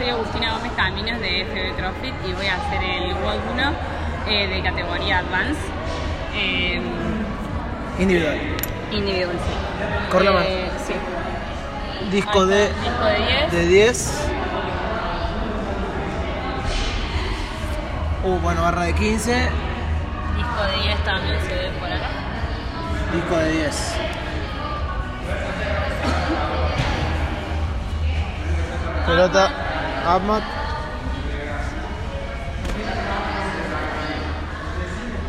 soy Agustina Gómez Caminos de FB CrossFit y voy a hacer el WOD 1 de categoría Advance. Individual. Individual, sí. Corre la marca. Sí. Disco de 10. De 10. Bueno, barra de 15. Disco de 10 también se ve por acá. Disco de 10. Pelota APMAT.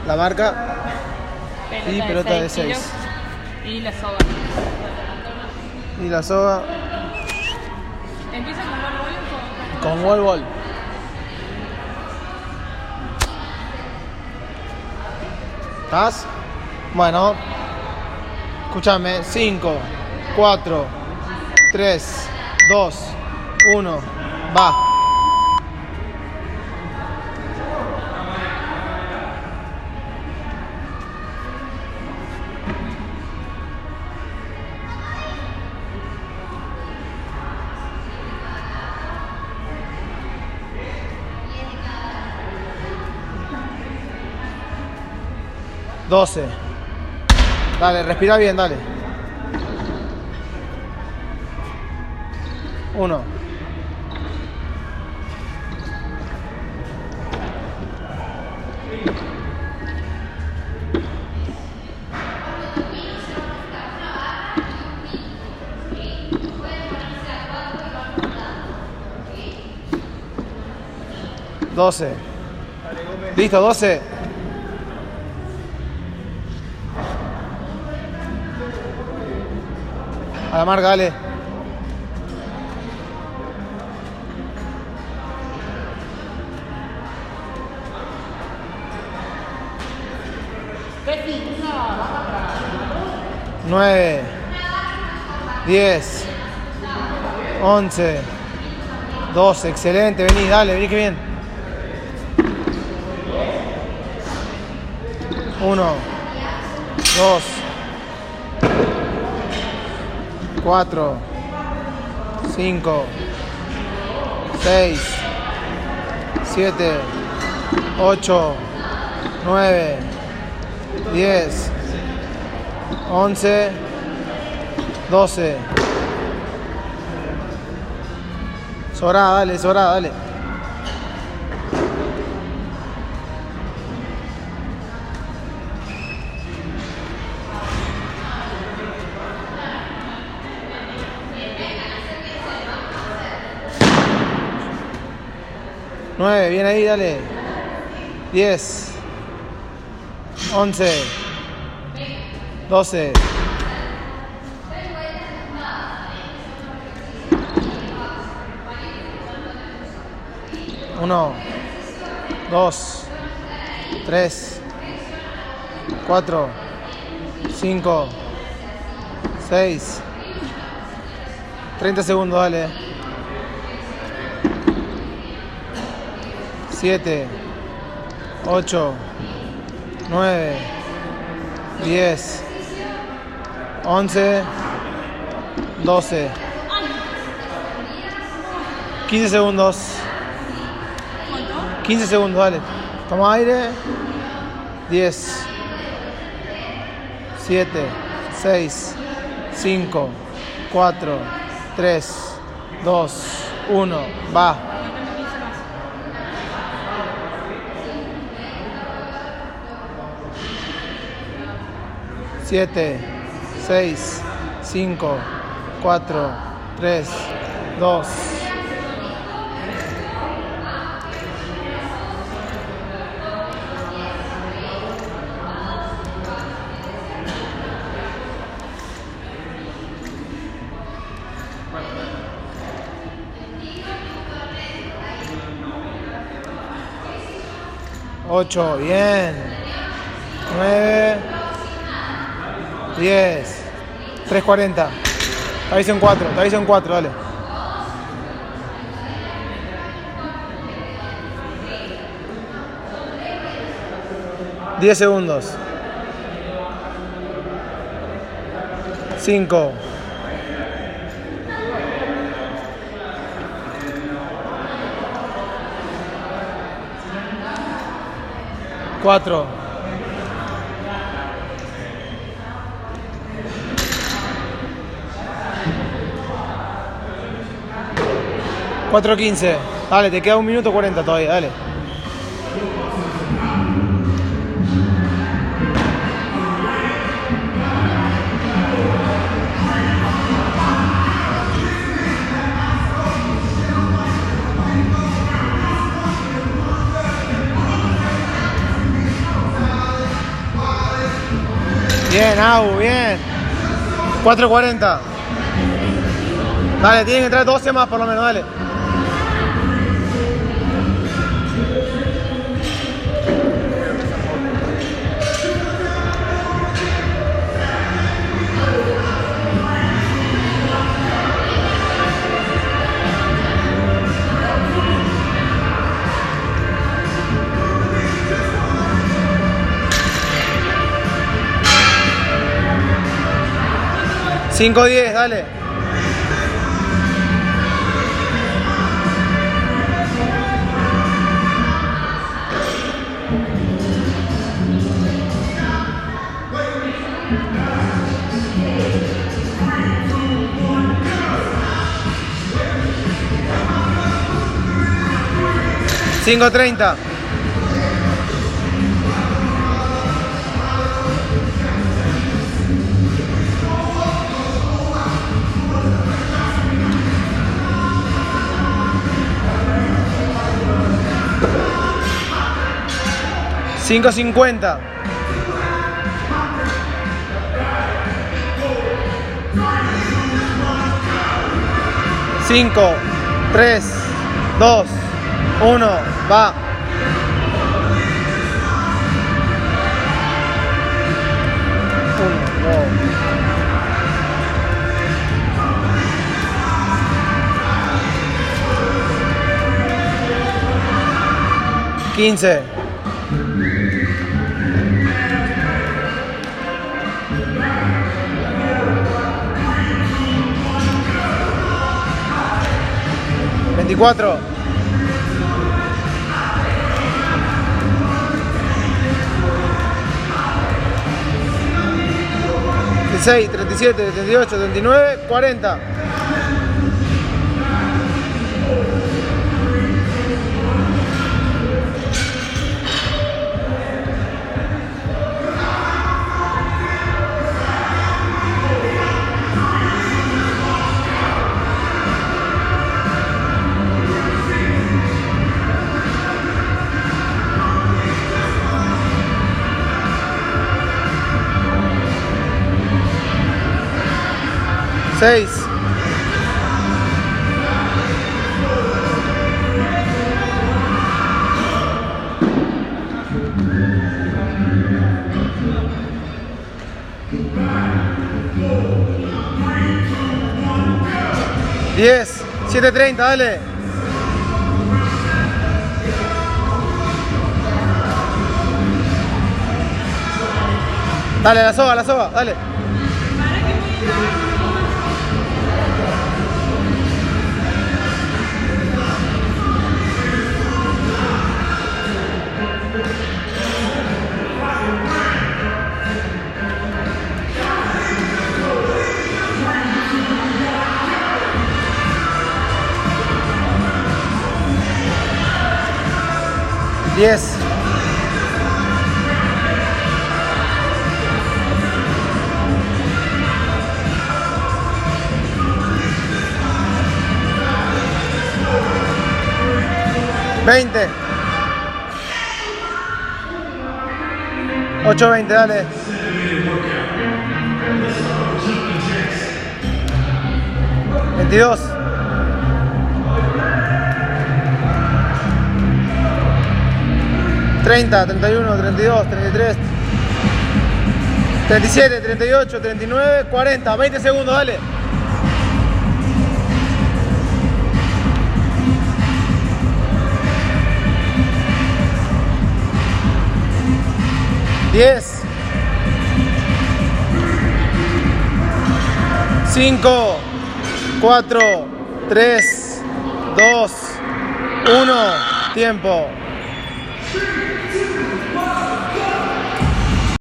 La marca. Y pelota de 6. Y la soga. Y la soga. ¿Empieza con wall ball o con wall ball? ¿Estás? Bueno. Escúchame. 5, 4, 3, 2, 1. Va. $12. Dale, respira bien, dale. 1. 12. ¿Listo? 12. A la marca, dale. Nueve, 10, 11, 12, excelente, vení, dale, vení que bien. 1, 2, 4, 5, 6, 7, 8, 9, 10, 11, 12. Sobrada, dale. Nueve, bien ahí, dale. 10, 11, 12. 1, 2, 3, 4, 5, 6. 30 segundos, dale. 7, 8, 9, 10, 11, 12. 15 segundos. 15 segundos, dale. Toma aire. 10, 7, 6, 5, 4, 3, 2, 1. Va. Siete, 6, 5, 4, 3, 2. 8, bien. 9, 10. 3:40. Te aviso en 4, dale. $10 segundos. 5, 4. 4:15. Dale, te queda 1 minuto 40 todavía, dale. Bien, Abu, bien. 4:40. Dale, tienen que entrar 12 más por lo menos, dale. Cinco 10, dale. Cinco 30. Cinco 50. Cinco, 3, 2, 1, va. Uno, dos. 15. 24. 16, 37, 38, 39, 40. Seis. Diez. 7:30, dale. Dale, la soga, dale. Diez. 20. 8:20, dale. 22. 30, 31, 32, 33, 37, 38, 39, 40, 20 segundos, dale. Diez. 5, 4, 3, 2, 1, tiempo.